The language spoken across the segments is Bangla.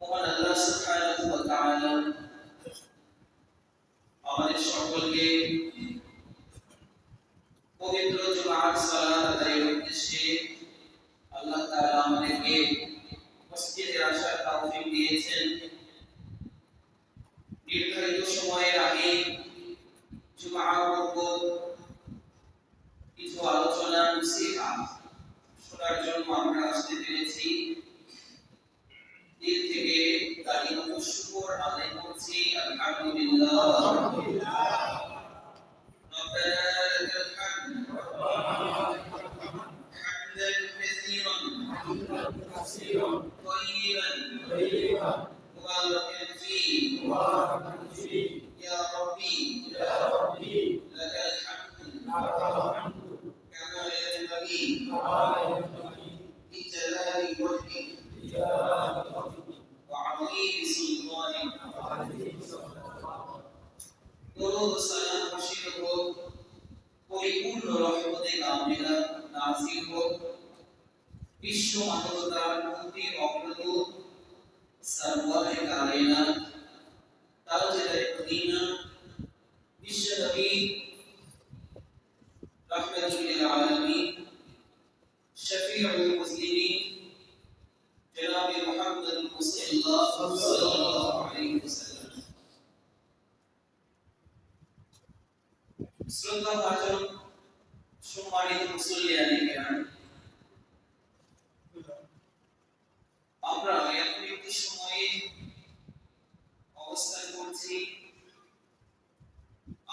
মহান আল্লাহ সুবহানাহু ওয়া তাআলা আমাদের সকলকে পবিত্র জুমার সালাত আদায়ের উদ্দেশ্যে আল্লাহ তাআলা আমাদেরকে মসজিদে আসার তৌফিক দিয়েছেন। নির্ধারিত সময়ের আগে জুমার উপর কিছু আলোচনা নসিহত শোনার জন্য আমরা আসতে পেরেছি। দিল থেকে কালিমাতুল শুকর আদায় করছি। আলহামদুলিল্লাহ ربنا لك الحمد حمدا كثيرا طيبا مباركا فيه يا ربي لك الحمد كما ينبغي لجلال وجهك وعظيم سلطانك দরুদ সালাম বর্ষিত হোক, পরিপূর্ণ রহমতে কামিলা নাযিল হোক বিশ্ব মানবতার মুক্তির অগ্রদূত সরওয়ারে কায়নাত তাজদারে মদিনা বিশ্বনবী রাহমাতুল লিল আলামিন শফিউল মুসলিমিন জনাবে মুহাম্মদ মুস্তাফা সাল্লাল্লাহু আলাইহি ওয়াসাল্লাম। শ্রদ্ধাভাজন সম্মানিত মুসল্লিয়ানে কেরাম, আমরা এমন একটি সময়ে অবস্থান করছি,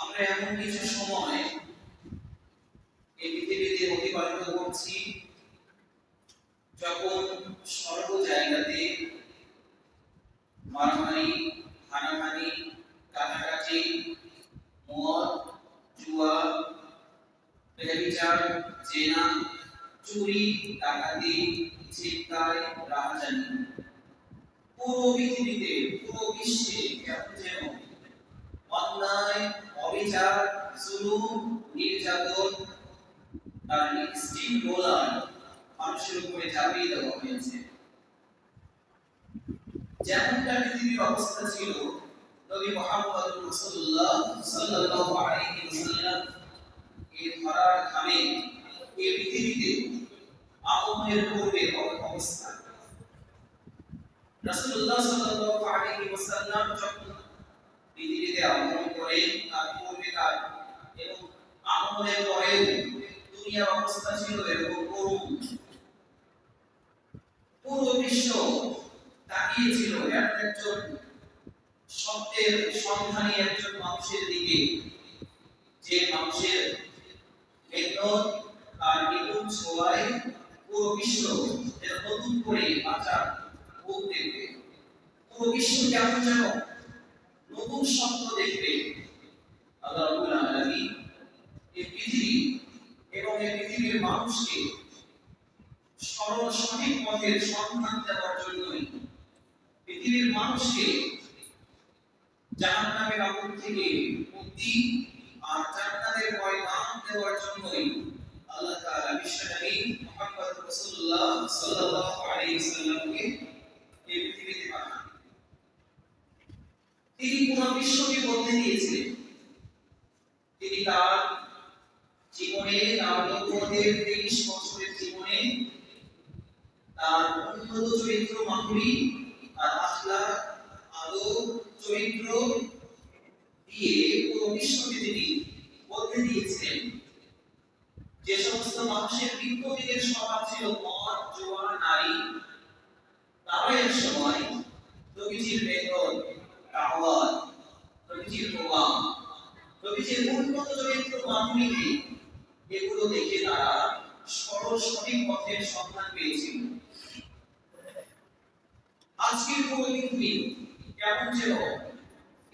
আমরা এমন কিছু সময় এই পৃথিবীতে অতিবাহিত করছি যখন সর্ব জায়গাতে মারামারি, হানাহানি, কাটাকাটি, মদ, জুয়া, ব্যভিচার, জেনা, চুরি, ডাকাতি, ছিনতাই, রাহাজানি পুরো পৃথিবীতে, পুরো বিশ্বে কেমন যেন অন্যায়, অবিচার, জুলুম, নির্যাতন আর স্টিম রোলার মানুষের উপরে চাপিয়ে দেওয়া হয়েছে। যেমনটা পৃথিবীর অবস্থা ছিল নবী মুহাম্মদ রাসূলুল্লাহ সাল্লাল্লাহু আলাইহি ওয়াসাল্লাম এই ধরার ধামে এই পৃথিবীতে আগমনের পূর্বে অবস্থা। রাসূলুল্লাহ সাল্লাল্লাহু আলাইহি ওয়াসাল্লাম যখন পৃথিবীতে আগমন করেন তার পূর্বেকার এবং আগমনের পরে দুনিয়ার অবস্থা ছিল এরকম করুণ। পুরো বিশ্ব তাকিয়েছিল একজন সত্যের সন্ধানী একজন মানুষের দিকে, যে মানুষের মেহনত আর নিপুণ ছোঁয়ায় পুরো বিশ্ব নতুন করে বাঁচার মুখ দেখবে। পুরো বিশ্ব কেমন যেন নতুন স্বপ্ন দেখবে। আল্লাহ রাব্বুল আলামিন এই পৃথিবী এবং এই পৃথিবীর মানুষকে সরল সঠিক পথের সন্ধান দেওয়ার জন্যই, পৃথিবীর মানুষকে জাহান্নামের আগুন থেকে মুক্তি আর জান্নাতের পয়গাম দেওয়ার জন্যই আল্লাহ তাআলা বিশ্বনবী মুহাম্মদ রাসূলুল্লাহ সাল্লাল্লাহু আলাইহি ওয়াসাল্লামকে এই পৃথিবীতে পাঠান। তিনি পুরো বিশ্বকে বদলে দিয়েছিলেন। তিনি তার জীবনে, তার নবুয়তের 23 বছরের জীবনে তার উন্নত চরিত্র মাধুরী, তার আখলাক, আদব, চরিত্র দিয়ে পুরো বিশ্বকে তিনি বদলে দিয়েছিলেন। যে সমস্ত মানুষের বিপ্লবীদের স্বভাব ছিল মদ, জুয়া, নারী, তারা এক সময় নবীজির মেহনত, দাওয়াত, নবীজির প্রভাব, নবীজির উন্নত চরিত্র মাধুরীকে এগুলো দেখে তারা সরল সঠিক পথের সন্ধান পেয়েছিল। আজকের পুরো পৃথিবী কেমন যেন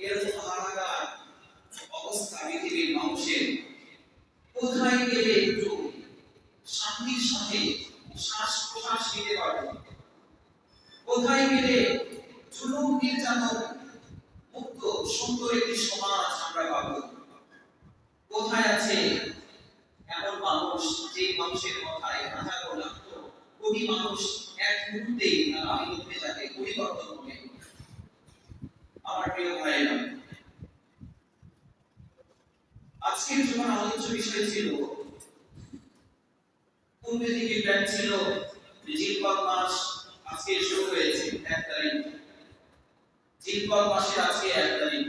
এরকম হাহাকার অবস্থা পৃথিবীর মানুষের। কোথায় গেলে একটু শান্তির সাথে শ্বাস প্রশ্বাস নিতে পারবো, কোথায় গেলে জুলুম নির্যাতন মুক্ত সুন্দর একটি সমাজ আমরা পাবো, কোথায় আছে এমন মানুষ যে মানুষের কথায় হাজারো লাখ কোটি মানুষ এক মুহূর্তেই তারা আলোকে যাতে পরিবর্তন হবে। আজকের যখন আলোচ্য বিষয় ছিল, পূর্বে থেকে প্ল্যান ছিল জিলকদ মাস আজকে শুরু হয়েছে 1 তারিখ, জিলকদ মাসের আজকে 1 তারিখ।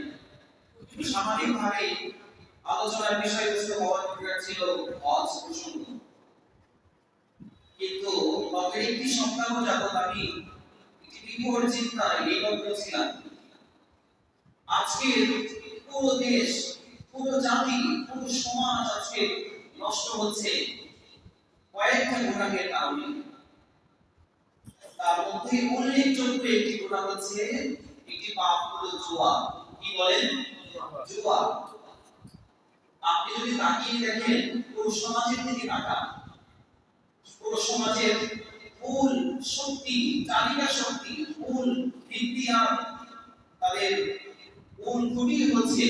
সামাজিকভাবে আলোচনার বিষয়বস্তু হওয়ার দরকার ছিল হজ প্রসঙ্গ, কিন্তু গত একটি সপ্তাহ যাবত আমি একটি বিভোর চিন্তায় নিমগ্ন ছিলাম। আজকের পুরো দেশ, পুরো জাতি, পুরো সমাজ আজকে নষ্ট হচ্ছে কয়েকটা গুনাহের কারণে। তার মধ্যে উল্লেখযোগ্য একটি গুনাহ হচ্ছে, একটি পাপ হলো জুয়া। কি বলেন? জুয়া। আপনি যদি তাকিয়ে দেখেন পুরো সমাজের দিকে তাকান, পুরো সমাজের মূল শক্তি, চালিকা শক্তি, মূল ভিত্তি আর তাদের মূল খুঁটি হচ্ছে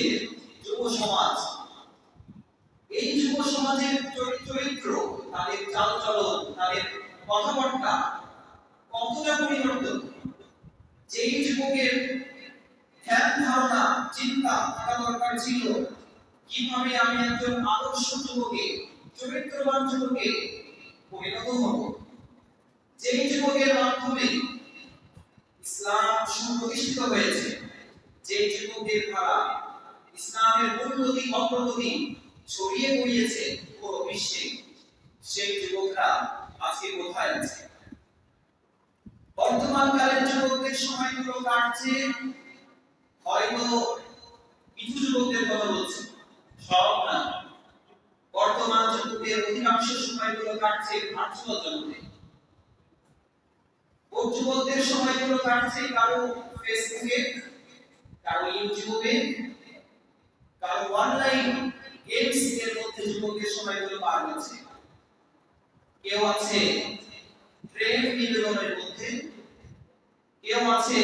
যুব সমাজ। এই যুব সমাজের চরিত্র, তাদের চালচলন, তাদের কথাবার্তা কতটা পরিবর্তন। যেই যুবকের ধ্যান ধারণা চিন্তা থাকা দরকার ছিল কিভাবে আমি একজন আদর্শ যুবকে, চরিত্রবান যুবকে পরিণত হব, যেই যুবকের মাধ্যমে ইসলাম সুপ্রতিষ্ঠিত হয়েছে, যে যুবকের দ্বারা ইসলামের উন্নতি অগ্রগতি ছড়িয়ে পড়িয়েছে পুরো বিশ্বে, সেই যুবকরা আজকে কোথায় আছে? বর্তমান কালের যুবকদের সময়গুলো কাটছে, হয়তো কিছু যুবকদের কথা বলছে, সব না। বর্তমান যুবকদের অধিকাংশ সময়গুলো কাটছে ভার্চুয়াল জগতে। ও যুবকদের সময়গুলো কাটছে কারো ফেসবুকে, কারো ইউটিউবে, কারো অনলাইন গেমস এর মধ্যে যুবকদের সময়গুলো পার হচ্ছে। কেউ আছে প্রেম নিবেদনের মধ্যে, কেউ আছে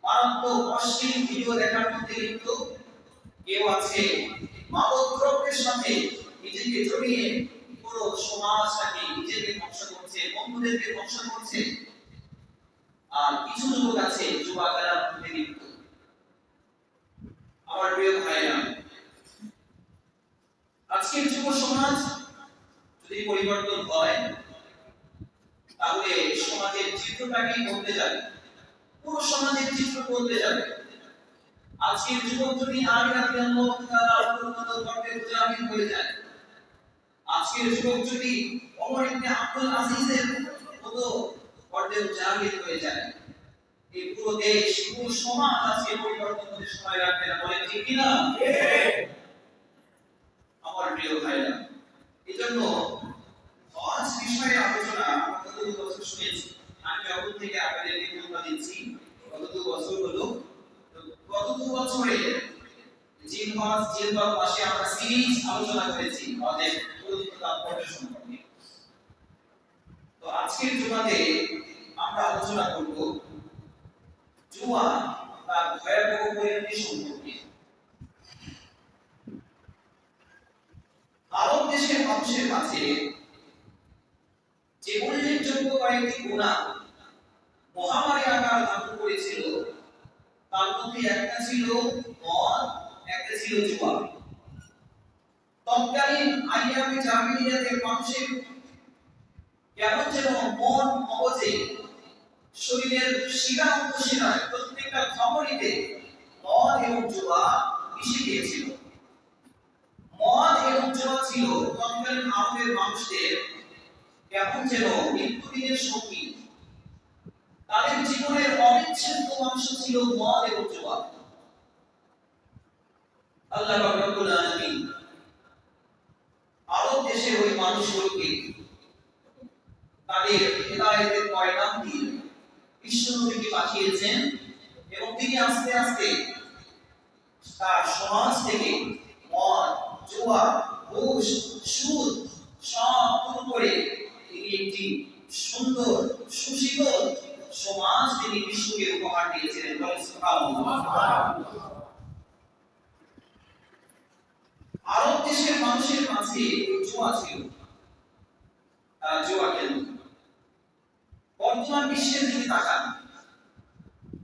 মারাত্মক অশ্লীল ভিডিও দেখার মধ্যে লিপ্ত, কেউ আছে মাদক দ্রব্যের সাথে নিজেকে জড়িয়ে পুরো সমাজটাকে নিজেকে ধ্বংস করছে, বন্ধুদেরকে ধ্বংস করছে। আর কিছু যুবক আছে জুয়া খেলার মধ্যে লিপ্ত। আমার প্রিয় ভাইরা, আজকের যুব সমাজ যদি পরিবর্তন হয় তাহলে সমাজের চিত্রটাকেই বদলে যাবে, পুরো সমাজের চিত্র বদলে যাবে। আজকের যুবক যদি আলী রাদিয়াল্লাহু তাআলা গর্বে মুজাহিদ হয়ে যায়, আজকের যুবক যদি ওমর ইবনে আব্দুল আজিজের মতো গর্বে মুজাহিদ হয়ে যায়, এই পুরো দেশ, পুরো সমাজ আজকে পরিবর্তন হতে সময় লাগবে না। বলেন ঠিক কিনা? আমার প্রিয় ভাইরা, এজন্য হজ বিষয়ে আলোচনা গত 2 বছর শুনেছি। আমি যখন থেকে আপনাদেরকে কথা দিচ্ছি, গত 2 বছর হলো। গত 2 বছরে জিলহজ মাসে আমরা সিরিজ আলোচনা করেছি হজের গুরুত্ব তাৎপর্য সম্পর্কে। তো আজকের জুমাতে আমরা আলোচনা করব জুয়া তার ভয়াবহ পরিণতি সম্পর্কে। আরব দেশের মানুষের কাছে যে উল্লেখযোগ্য কয়েকটি গুনাহ মহামারী আকার ধারণ করেছিল, তার মধ্যে একটা ছিল মদ, একটা ছিল জুয়া। তৎকালীন আইয়ামে জাহিলিয়াতের মানুষের কেমন যেন মন মগজে, শরীরের শিরা উপশিরায়, প্রত্যেকটা ধমনীতে মদ এবং জুয়া মিশে গিয়েছিল। মদ এবং জুয়া ছিল তৎকালীন আরবের মানুষদের কেমন যেন মৃত্যুদিনের সঙ্গী। তাদের জীবনের অবিচ্ছেদ্য অংশ ছিল মদ এবং জুয়া। আল্লাহ রাব্বুল আলামিন আরব দেশের ওই মানুষগুলোকে তাদের হিদায়াতের পয়গাম দিয়ে বিশ্বনবীকে পাঠিয়েছেন, এবং তিনি আস্তে আস্তে তার সমাজ থেকে মদ, জুয়া, ঘুষ, সুদ সব দূর করে তিনি একটি সুন্দর সুশীতল সমাজ তিনি বিশ্বকে উপহার দিয়েছিলেন। বলেন সুবহানাল্লাহ। আরব দেশের মানুষের মাঝে জুয়া ছিল, তারা জুয়া খেলত। বর্তমান বিশ্বের দিকে তাকান,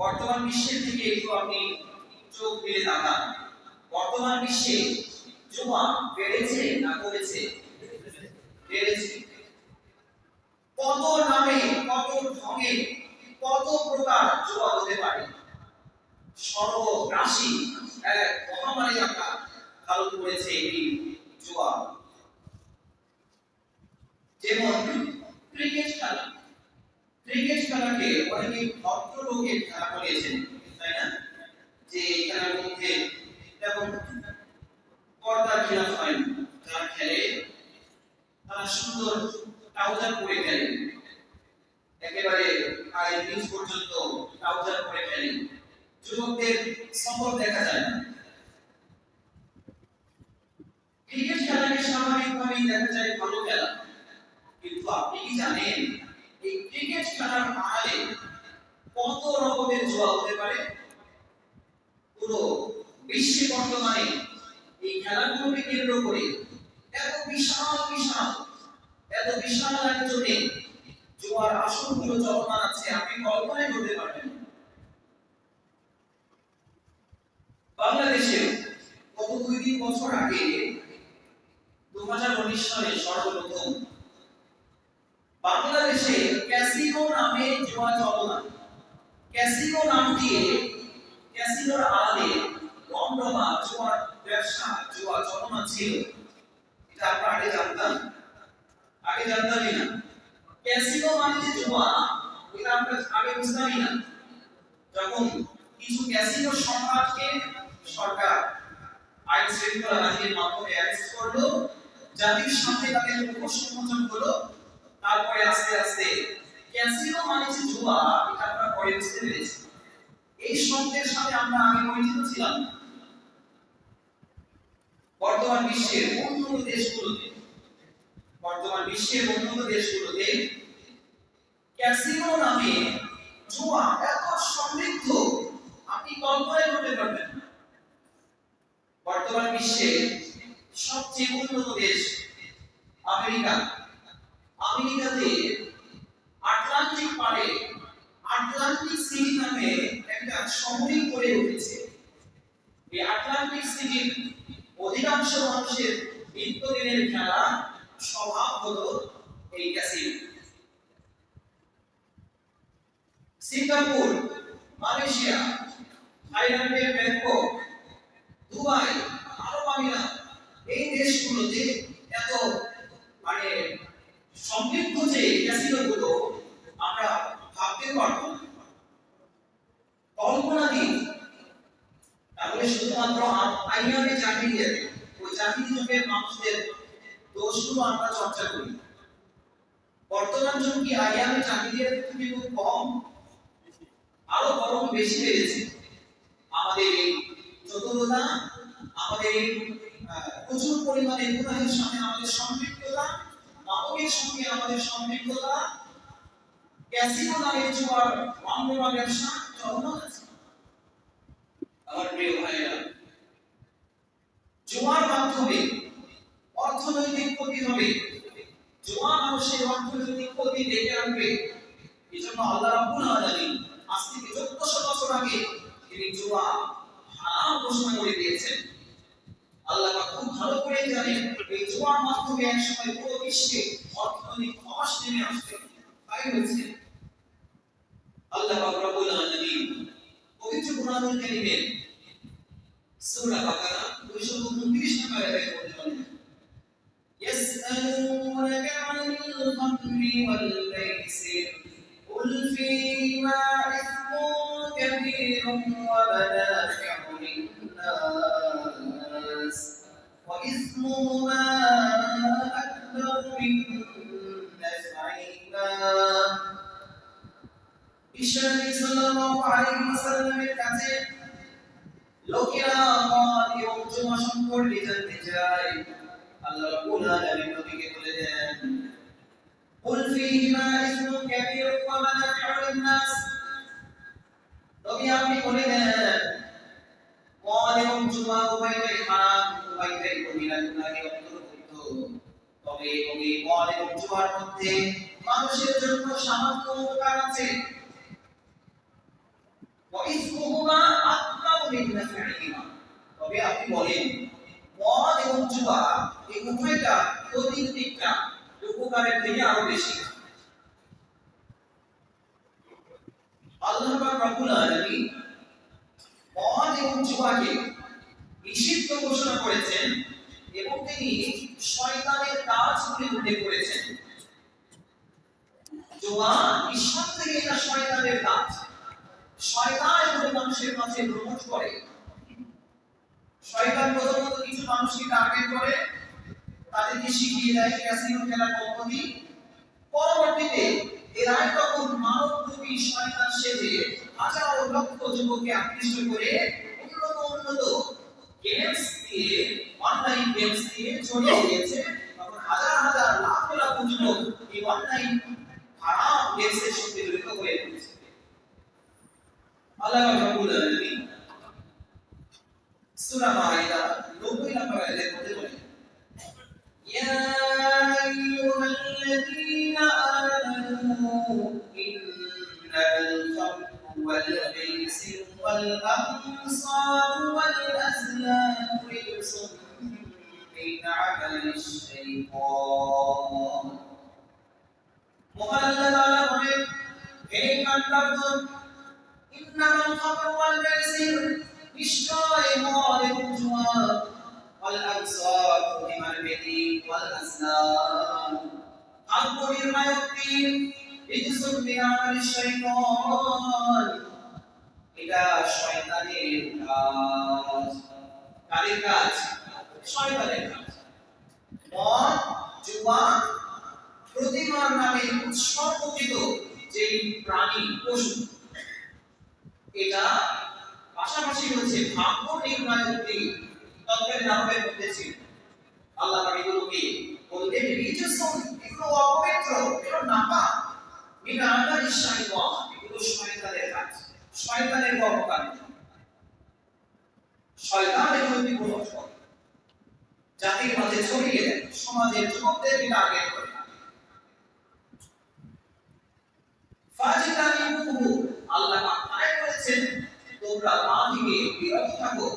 বর্তমান বিশ্বের দিকে একটু আপনি চোখ মেলে তাকান। বর্তমান বিশ্বে জুয়া বেড়েছে না কমেছে? বেড়েছে। কত নামে, কত ঢঙে, কত প্রকার জুয়া হতে পারে, সর্বগ্রাসী এক মহামারী আকার ধারণ করেছে এই জুয়া। যেমন ক্রিকেট খেলা, ক্রিকেট খেলাকে অনেকে ভদ্রলোকের খেলা বলেছেন, তাই না? যে এই খেলার মধ্যে তেমন পর্দার খেলা হয় না। যারা খেলে তারা সুন্দর ট্রাউজার পরে খেলে, একেবারে পায়ের নিচ পর্যন্ত ট্রাউজার পরে খেলে, যুবকদের সফর দেখা যায় না। ক্রিকেট খেলাকে স্বাভাবিকভাবেই দেখা যায় ভালো খেলা, কিন্তু আপনি কি জানেন এই ক্রিকেট খেলার আড়ালে কত রকমের জুয়া হতে পারে? পুরো বিশ্বে বর্তমানে এই খেলাগুলোকে কেন্দ্র করে এত বিশাল বিশাল, এত বিশাল আয়োজনে জুয়ার আসরগুলো চলমান আছে, আপনি কল্পনাই করতে পারবেন। বাংলাদেশে গত 2-3 বছর আগে 2019 সালে সর্বপ্রথম বাংলাদেশে ক্যাসিনো নামে জুয়া চলমান। ক্যাসিনো নাম দিয়ে ক্যাসিনোর আড়ালে রমরমা জুয়ার ব্যবসা, জুয়া চলমান ছিল। এটা আমরা আগে জানতাম? আগে জানতামই না। ক্যাসিনো মানে যে জুয়া, এটা আমরা আগে বুঝতামই না। যখন কিছু ক্যাসিনো সম্রাটকে সরকার আইন শৃঙ্খলা বাহিনীর মাধ্যমে অ্যারেস্ট করলো, জাতির সামনে তাদের উপস্থাপন হলো, তারপরে আস্তে আস্তে ক্যাসিনো মানে যে জুয়া, এটা আমরা পরে বুঝতে পেরেছি। এই শব্দের সাথে আমরা আগে পরিচিত ছিলাম। বর্তমান বিশ্বের উন্নত দেশগুলোতে ক্যাসিনো নামে জুয়া এত সমৃদ্ধ, আপনি কল্পনাই করতে পারবেন না। বর্তমান বিশ্বের সবচেয়ে উন্নত দেশ আমেরিকা। আমেরিকাতে আটলান্টিক পারে আটলান্টিক সিটি নামে একটা শহরই গড়ে উঠেছে। এই আটলান্টিক সিটির অধিকাংশ মানুষের নিত্যদিনের খেলা স্বভাব হলো এই ক্যাসিনো। সিঙ্গাপুর, মালয়েশিয়া, থাইল্যান্ডের ব্যাংকক, দুবাই, আরব আমিরাত, এই দেশগুলোতে এত মানে সমৃদ্ধ যে ক্যাসিনোগুলো, আমরা ভাবতে পারবো না, কল্পনা দিন। তাহলে শুধুমাত্র আইয়ামে জাহিলিয়াতে, ওই জাহিলি যুগের মানুষদের দোষগুলো আমরা চর্চা করি। বর্তমান যুগ কি আইয়ামে জাহিলিয়াত থেকে খুব কম? আরো বরং বেশি বেড়েছে। আমাদের এই চতুরতা, আমাদের এই প্রচুর পরিমাণে গুনাহের সাথে আমাদের সম্পৃক্ততা, মানবের সঙ্গে আমাদের সম্পৃক্ততা, ক্যাসিনো নামে জুয়ার রমরমা ব্যবসা চলমান আছে। আমার প্রিয় ভাইরা, জুয়ার মাধ্যমে অর্থনৈতিক ক্ষতি হবে, জুয়া মানুষের অর্থনৈতিক ক্ষতি ডেকে আনবে। এই জন্য আল্লাহ রাব্বুল আলামিন আজ থেকে 1400 বছর আগে তিনি জুয়া হারাম ঘোষণা করে দিয়েছেন। আল্লাহ খুব ভালো করে জানেন এই জুয়ার মাধ্যমে একসময় পুরো বিশ্বে অর্থনৈতিক ধস নেমে আসবে। তাই হয়েছে আল্লাহ রাব্বুল আলামিন পবিত্র কোরআনুল কারীমের সূরা বাকারা 229 নম্বর আয়াতে বলেন, ইয়াসআলুনাকা আনিল খামরি ওয়াল মাইসির কুল ফীহিমা ইসমুন কাবীরুন ওয়া মানাফি'ু লিন-নাস ওয়া ইসমুহুমা আকবারু মিন নাফ'ইহিমা। বিশ্বনবী সাল্লাল্লাহু আলাইহি ওয়াসাল্লামের কাছে লোকেরা মদ এবং জুয়া সম্পর্কে জানতে চায়। আল্লাহ রাব্বুল আলামিন নবীকে বলে দেন, কুল ফীহিমা ইসমুন কাবীরুন ওয়া মানাফি'ু লিন-নাস। নবী আপনি বলে দেন, মদ এবং জুয়া উভয়টাই হারাম, উভয়টাই কবিরা গুনাহের অন্তর্ভুক্ত। তবে এই মদ এবং জুয়ার মধ্যে মানুষের জন্য সামান্য উপকার আছে। ওয়া ইসমুহুমা আকবারু মিন নাফ'ইহিমা। তবে আপনি বলেন মদ এবং জুয়া এই উভয়টা ক্ষতির দিকটা উপকারের থেকে আরো বেশি। আল্লাহ পাক রব্বুল আলামিন মদ এবং জুয়াকে নিষিদ্ধ ঘোষণা করেছেন এবং তিনি শয়তানের কাজগুলি উল্লেখ করেছেন। জুয়া নিঃসন্দেহে এটা শয়তানের কাজ। শয়তান এগুলো মানুষের মাঝে প্রমোট করে। শয়তান প্রথমত কিছু মানুষকে টার্গেট করে, তাদেরকে শিখিয়ে দেয় ক্যাসিনো খেলার পদ্ধতি। পরবর্তীতে এরাই তখন মানবরূপী শয়তান সেজে হাজার লক্ষ যুবককে আকৃষ্ট করে উন্নত গেমস দিয়ে, অনলাইন গেমস দিয়ে ছড়িয়ে দিয়েছে। তখন হাজার হাজার লাখ লাখ যুবক এই অনলাইন হারাম গেমসের সঙ্গে জড়িত হয়ে পড়েছে। আল্লাহ রাব্বুল আলামিন সূরা মাইদা 90 নম্বর আয়াতের মধ্যে বলেন, ইয়া আইয়ুহাল্লাযীনা আমানু ইন্নাল খামরা ওয়াল মাইসির ওয়াল আনসার ওয়াল আজলাম রিজসুম মিন আমালিশ শাইতান। মহান আল্লাহ তাআলা বলেন, হে ইমানদারগণ, ইন্নাল খামরা ওয়াল মাইসির, নিশ্চয় মদ এবং জুয়া, ওয়াল আনসার প্রতিমার বেদী, ওয়াল আজলাম আত্ম নির্ণায়কটি, রিজসুম মিন আমালিশ শাইতান, এটা শয়তানের কাজ। কাদের কাজ? শয়তানের কাজ। মদ, জুয়া, প্রতিমার নামে উৎসর্গকৃত যে প্রাণী, পশু, এটা পাশাপাশি হচ্ছে ভাগ্য নির্ণায়কটি তত্ত্বের নামের মধ্যে ছিল। আল্লাহ পাক এগুলোকে বলতেন রিজসুম, এগুলো অপবিত্র, এগুলো নাপাক, মিন আমালিশ শাইতান, এগুলো শয়তানের কাজ, শয়তানের কর্মকাণ্ড। শয়তান এগুলোকে প্রমোট করে, জাতির মাঝে ছড়িয়ে দেয়, সমাজের যুবকদেরকে টার্গেট করে। ফাজিতানিবুহু, আল্লাহ পাক আয়াত করেছেন তোমরা তা থেকে বিরত থাকো,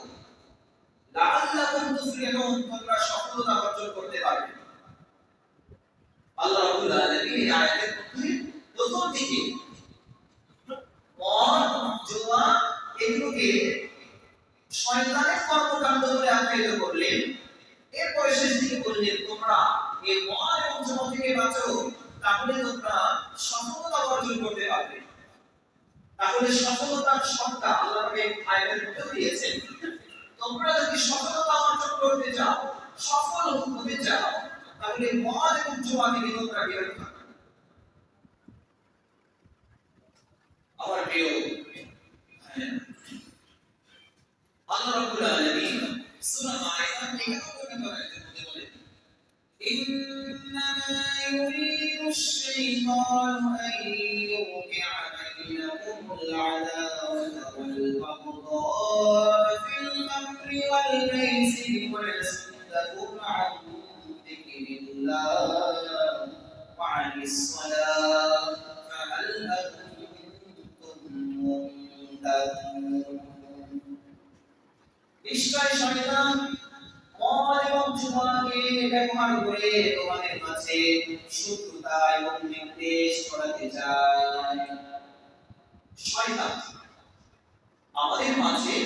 লাআল্লাকুম তুফলিহুন, তোমরা সফলতা অর্জন করতে পারবে। আল্লাহ রাব্বুল আলামিন এই আয়াতের মধ্যে প্রথম দিকে মদ, জুয়া এগুলোকে শয়তানের কর্মকাণ্ড বলে আখ্যায়িত করলেন। এরপরে শেষ দিকে বললেন, তোমরা এই মদ এবং জুয়া থেকে বাঁচো, তাহলে তোমরা সফলতা অর্জন করতে পারবে। তাহলে সফলতার সংজ্ঞা আল্লাহ পাক আয়াতের মধ্যে দিয়েছেন। তোমরা যদি সফলতা অর্জন করতে চাও, সফল হতে চাও, তাহলে মদ এবং জুয়া থেকে তোমরা বিরত থাকো। আমার প্রিয় আল্লাহ রাব্বুল আলামিন সূরা মাইদা 91 নম্বর আয়াতের মধ্যে বলেন, ইন্নামা ইউরিদুশ শাইতানু আন ইউকিআ বাইনাকুমুল আদাওয়াতা ওয়াল বাগদা'a ফিল খামরি ওয়াল মাইসিরি ওয়া ইয়াসুদ্দাকুম আন যিকরিল্লাহ ওয়া আনিস সালাহ ফাহাল আনতুম মুনতাহুন। নিশ্চয় শয়তান মদ এবং জুয়াকে ব্যবহার করে তোমাদের মাঝে শত্রুতা এবং বিদ্বেষ ছড়াতে চায়। শয়তান আমাদের মাঝে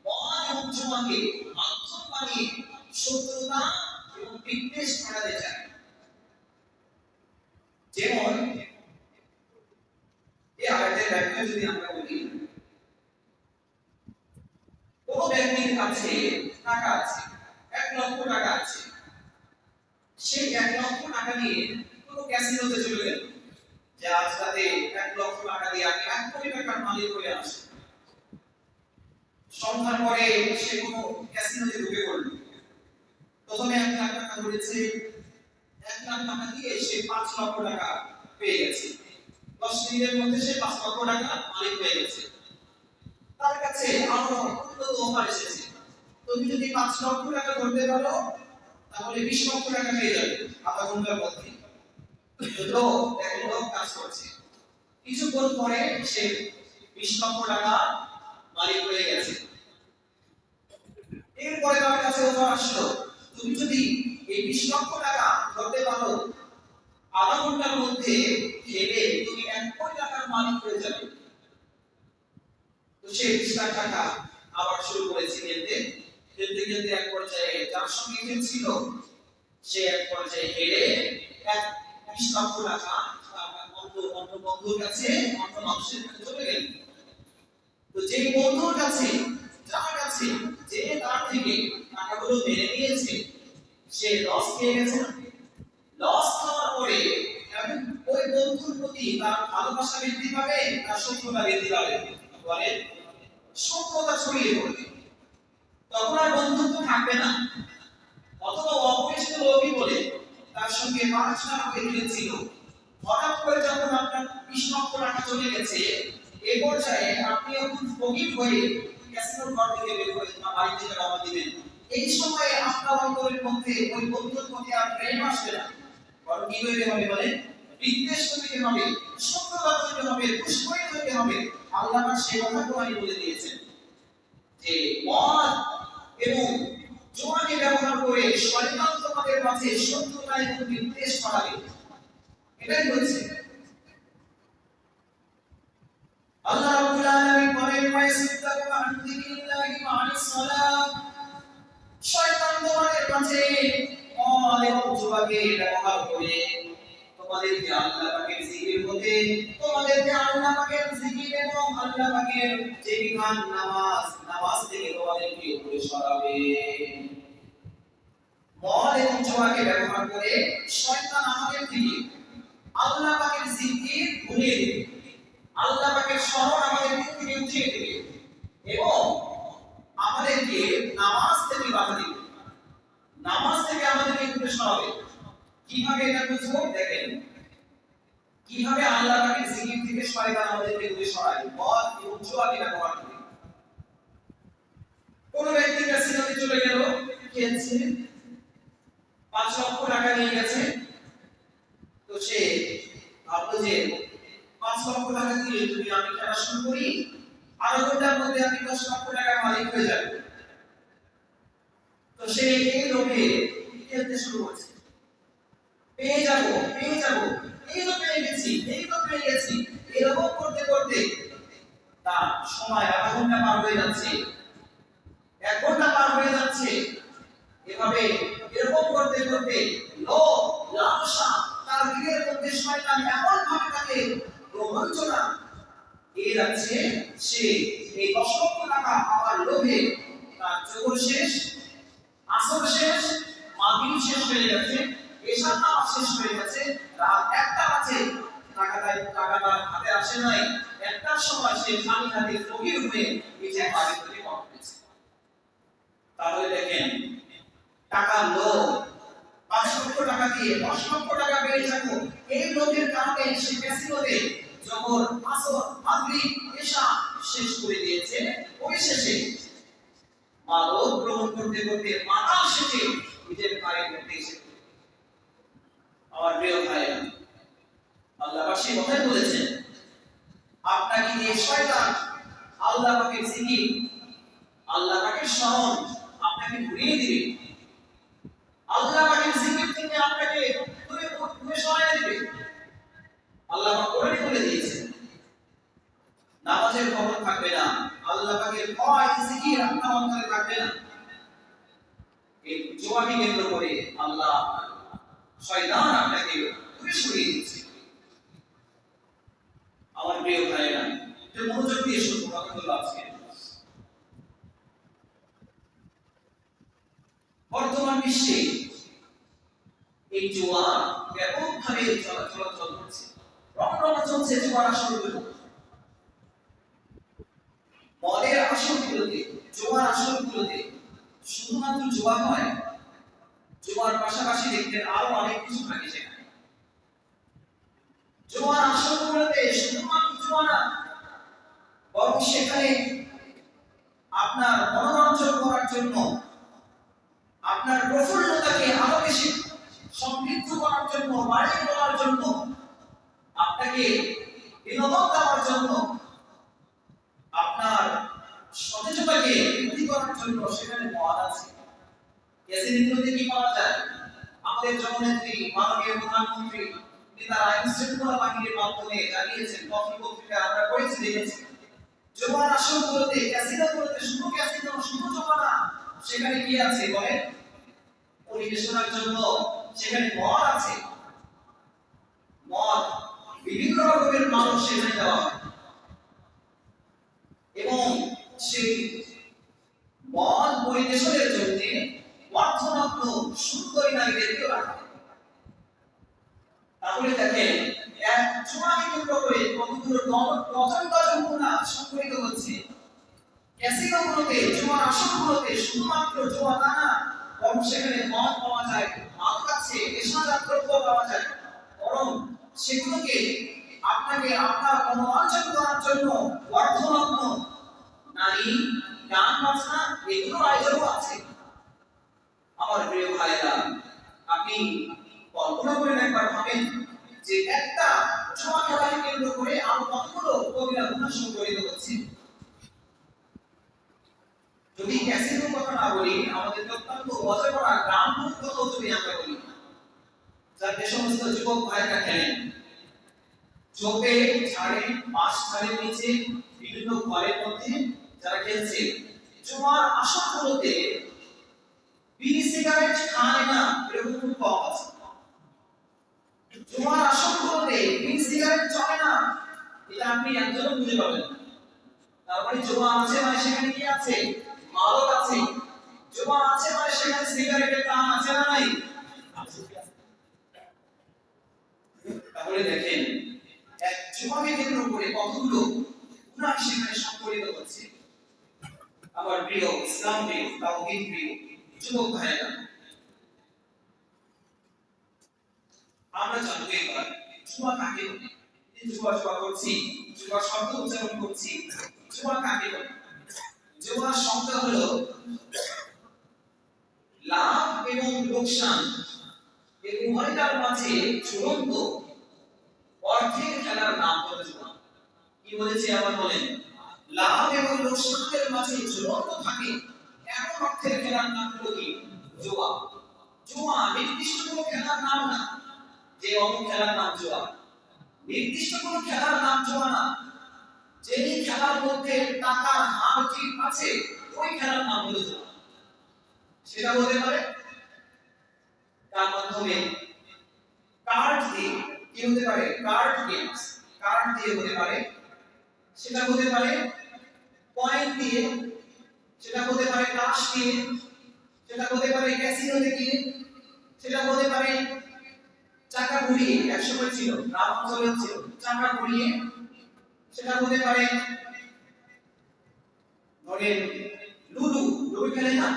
মদ এবং জুয়াকে মাধ্যম বানিয়ে শত্রুতা এবং বিদ্বেষ ছড়াতে চায়। যেমন এই আয়াতের ব্যাখ্যা যদি আমরা বলি, কোন ব্যক্তির কাছে টাকা আছে, 1 লক্ষ টাকা আছে, সেই 1 লক্ষ টাকা নিয়ে কোন ক্যাসিনোতে চলে গেল, যে আজ রাতে 1 লক্ষ টাকা দিয়ে আমি 1 কোটি টাকার মালিক হয়ে আসি। সন্ধ্যার পরে সে কোন ক্যাসিনোতে ঢুকে পড়ল। প্রথমে 1 লাখ টাকা ধরেছে, 1 লাখ টাকা দিয়ে সে 5 লক্ষ টাকা পেয়ে গেছে। 10 মিনিটের মধ্যে সে 5 লক্ষ টাকা মালিক হয়ে গেছে। তার কাছে আরো উন্নত অফার এসেছে, তুমি যদি 5 লক্ষ টাকা ধরতে পারো তাহলে 20 লক্ষ টাকা পেয়ে যাবে আধা ঘন্টার মধ্যে। তো দেখো কাজ করছে, কিছুক্ষণ পরে সে 20 লক্ষ টাকা মালিক হয়ে গেছে। এর পরে তার কাছে অফার আসলো, তুমি যদি এই 20 লক্ষ টাকা ধরতে পারো, আধা ঘন্টার মধ্যে খেলে তুমি 1 কোটি টাকার মালিক হয়ে যাবে। তো সে 20 লাখ টাকা আবার শুরু করেছে খেলতে খেলতে খেলতে এক পর্যায়ে যার সঙ্গে খেলছিল সে এক পর্যায়ে হেরে 20 লক্ষ টাকা অন্য বন্ধুর কাছে, অন্য মানুষের কাছে চলে গেল। তো যে বন্ধুর কাছে, যার কাছে যে তার থেকে টাকাগুলো মেরে নিয়েছে, সে লস খেয়ে গেছে। লস খাওয়ার পরে ওই বন্ধুর প্রতি তার ভালোবাসা বৃদ্ধি পাবে, তার শত্রুতা বৃদ্ধি পাবে, বলে শত্রুতা ছড়িয়ে পড়বে। তখন আর বন্ধুত্ব থাকবে না। অথবা অপরিচিত লোকই বলে তার সঙ্গে 5 লাখ খেলেছিল, হঠাৎ করে যখন আপনার 20 লক্ষ টাকা চলে গেছে, এই পর্যায়ে আপনি এখন ফকির হয়ে ক্যাসিনোর ঘর থেকে বের হয়ে বাড়ি থেকে রওনা দিবেন। এই সময়ে আপনার অন্তরের মধ্যে ওই বন্ধুর প্রতি আর প্রেম আসবে না, বরং কি হইতে হবে বলে বিদ্বেষ তৈরি হবে, শত্রুতা তৈরি হবে, দুশ্মনী তৈরি হবে। আল্লাহ পাক সেই কথা কোরআনে বলে দিয়েছেন যে মদ এবং জুয়াকে ব্যবহার করে শয়তান তোমাদের মাঝে শত্রুতা এবং বিদ্বেষ ছড়াবে। এটাই বলছে আল্লাহ রাব্বুল আলামিন বলেন, ওয়াইসিদ্দাকু আন যিকরিল্লাহি ওয়া আনিস সালাত। শয়তান তোমাদের মাঝে মদ এবং জুয়াকে ব্যবহার করে তোমাদেরকে আল্লাহ পাকের জিকির হতে, তোমাদেরকে আল্লাহ পাকের জিকির এবং আল্লাহ পাকের যে বিধান নামাজ থেকে তোমাদেরকে দূরে সরাবে। মদ এবং জুয়াকে ব্যবহার করে শয়তান আমাদের থেকে আল্লাহ পাকের জিকির ভুলিয়ে দেবে, আল্লাহ পাকের স্মরণ আমাদের থেকে উঠিয়ে দেবে এবং আমাদেরকে নামাজ থেকে বাধা দিবে, নামাজ থেকে আমাদেরকে দূরে সরাবে। কিভাবে এটা বুঝবো? দেখেন কিভাবে আল্লাহ পাকের জিকির থেকে শয়তান আমাদেরকে দূরে সরায়। মদ এবং জুয়াকে ব্যবহার করে কোন ব্যক্তি ক্যাসিনোতে চলে গেল, খেলছে, 5 লক্ষ টাকা নিয়ে গেছে। তো সে ভাবলো যে 5 লক্ষ টাকা দিয়ে যদি আমি খেলা শুরু করি, আধা ঘন্টার মধ্যে আমি 10 লক্ষ টাকার মালিক হয়ে যাব। তো সে এই লোভে খেলতে শুরু করছে, পেয়ে যাব, এই তো পেয়ে গেছি, এরকম করতে করতে তার সময় আধা ঘন্টা পার হয়ে যাচ্ছে, 1 ঘন্টা পার হয়ে যাচ্ছে। এভাবে এরকম করতে করতে লোভ লালসা তার দিলের মধ্যে শয়তান এমন ভাবে তাকে প্রবঞ্চনা দিয়ে যাচ্ছে, সে এই 10 লক্ষ টাকা পাওয়ার লোভে তার জোহর শেষ, আসর শেষ, মাগরিব শেষ হয়ে গেছে, এশার নামাজ শেষ হয়ে গেছে, রাত 1টা বাজে, টাকাটা হাতে আসে নাই। 1টার সময় সে খালি হাতে ফকির হয়ে নিজে বাড়ি থেকে বের হয়েছে। তাহলে দেখেন টাকার লোভ, 5 লক্ষ টাকা দিয়ে 10 লক্ষ টাকা পেয়ে যাবো, এই লোভের কারণে সে ক্যাসিনোতে যখন আসর মাগরিব এশা শেষ করে দিয়েছে, পরিশেষে মাদক গ্রহণ করতে করতে মাতাল শেষে নিজের বাড়ি করতে এসে। আমার প্রিয় ভাইরা, আল্লাহ পাক সেই কথাই বলেছেন, আপনাকে দিয়ে শয়তান আল্লাহ পাকের জিকির, আল্লাহ পাকের স্মরণ আপনাকে ভুলিয়ে দিবে, আল্লাহ পাকের জিকির থেকে আপনাকে দূরে সরিয়ে দিবে। আল্লাহ পাক কোরআনে বলে দিয়েছেন নামাজের খবর থাকবে না, আল্লাহ পাকের ভয় জিকির আপনার অন্তরে থাকবে না। এই জোয়াকে কেন্দ্র করে আল্লাহ শয়তান আপনাকে দূরে সরিয়ে দিচ্ছে। আমার প্রিয় ভাইরা, একটু মনোযোগ দিয়ে শুনবো কথাগুলো। আজকে বর্তমান বিশ্বে এই জুয়া ব্যাপকভাবে চলাচল করছে, রমরমা চলছে জুয়ার আসরগুলো। মদের আসরগুলোতে, জুয়ার আসরগুলোতে শুধুমাত্র জুয়া নয়, জুয়ার পাশাপাশি দেখবেন আরো অনেক কিছু থাকে সেখানে। জুয়ার আসরগুলোতে শুধুমাত্র জুয়া না, বরং সেখানে আপনার মনোরঞ্জন করার জন্য, আপনার প্রফুল্লতাকে আরো বেশি সমৃদ্ধ করার জন্য, বাড়িয়ে তোলার জন্য, আপনাকে বিনোদন দেওয়ার জন্য, আপনার সতেজতাকে বৃদ্ধি করার জন্য সেখানে মদ আছে। ক্যাসিনোতে কি পাওয়া যায়? আমাদের জননেত্রী মাননীয় প্রধানমন্ত্রী তিনি তার আইন শৃঙ্খলা বাহিনীর মাধ্যমে জানিয়েছেন, পত্রিকায় আমরা পড়েছি দেখেছি, জোয়ার আসরগুলোতে ক্যাসিনোগুলোতে শুধু ক্যাসিনো শুধু জোয়া না, সেখানে কি আছে বলে পরিবেশনার জন্য সেখানে মদ আছে। মদ বিভিন্ন রকমের মানুষ সেখানে দেওয়া হয় এবং সেই মদ পরিবেশনের জন্য অর্থনগ্ন সুন্দরী নারীদেরকে রাখা হয়। তাহলে দেখেন এক জোয়াকে কেন্দ্র করে কতগুলো ডজন ডজন গুণা সংঘটিত হচ্ছে। ক্যাসিনোগুলোতে জোয়ার আসরগুলোতে শুধুমাত্র জোয়া না, বরং সেখানে মদ পাওয়া যায়, মাদক আছে, নেশাজাত দ্রব্য পাওয়া যায়, বরং সেগুলোকে আপনাকে আপনার মনোরঞ্জন করার জন্য অর্থনগ্ন নারী, গান বাজনা এগুলোর আয়োজনও আছে। আমার প্রিয় ভাইরা, আপনি কল্পনা করে একবার ভাবেন যে একটা জোয়া খেলাকে কেন্দ্র করে আরো কতগুলো কবিরা গুণা সংঘটিত হচ্ছে। যদি ক্যাসিনোর কথা না বলি, আমাদের অত্যন্ত মজা করা গ্রামীণ কথা যদি আমরা বলি, যার যে সমস্ত যুবক ভাইরা খেলেন চোখে ছাড়ে, পাশ ছাড়ের নিচে বিভিন্ন ঘরের মধ্যে যারা খেলছে, জোয়ার আসরগুলোতে বিড়ি সিগারেট খায় না এরকম খুব কম আছে। জোয়ার আসরগুলোতে বিড়ি সিগারেট চলে না, এটা আপনি একদমই বুঝে পাবেন না। তারপরে জোয়া আছে মানে সেখানে কি আছে? মাদক আছে। জোয়া আছে মানে সেখানে সিগারেটের টান আছে না নাই? তাহলে দেখেন এক জোয়াকে কেন্দ্র করে কতগুলো গুনাহ সেখানে সংঘটিত হচ্ছে। আমার প্রিয় ইসলাম প্রিয় তাওহীদ প্রিয় যুবক ভাইরা, আমরা জানবো এবার জুয়া কাকে বলে। জুয়া জুয়া করছি, জুয়া শব্দ উচ্চারণ করছি, জুয়া কাকে বলে? জুয়া শব্দ হলো লাভ এবং লোকসান এই উভয়টার মাঝে চূড়ান্ত অর্থের খেলার নাম হলো জুয়া। কি বলেছি আবার বলেন? লাভ এবং লোকসানের মাঝে চূড়ান্ত থাকে এমন অর্থের খেলার নাম হলো কি? জুয়া। জুয়া নির্দিষ্ট কোনো খেলার নাম না যে অমুক খেলার নাম জুয়া, নির্দিষ্ট কোনো খেলার নাম জুয়া না। যেই খেলার মধ্যে টাকার হার জিত আছে ওই খেলার নাম হলো জুয়া। সেটা হতে পারে তার মাধ্যমে কার্ড দিয়ে, কি হতে পারে? কার্ড গেমস, কার্ড দিয়ে হতে পারে, সেটা হতে পারে কয়েন দিয়ে, সেটা হতে পারে তাস দিয়ে, সেটা হতে পারে ক্যাসিনোতে গিয়ে, সেটা হতে পারে চাকা ঘুরিয়ে, একসময় ছিল গ্রাম অঞ্চলে ছিল চাকা ঘুরিয়ে, সেটা হতে পারে ধরেন লুডু, লুডু খেলে না,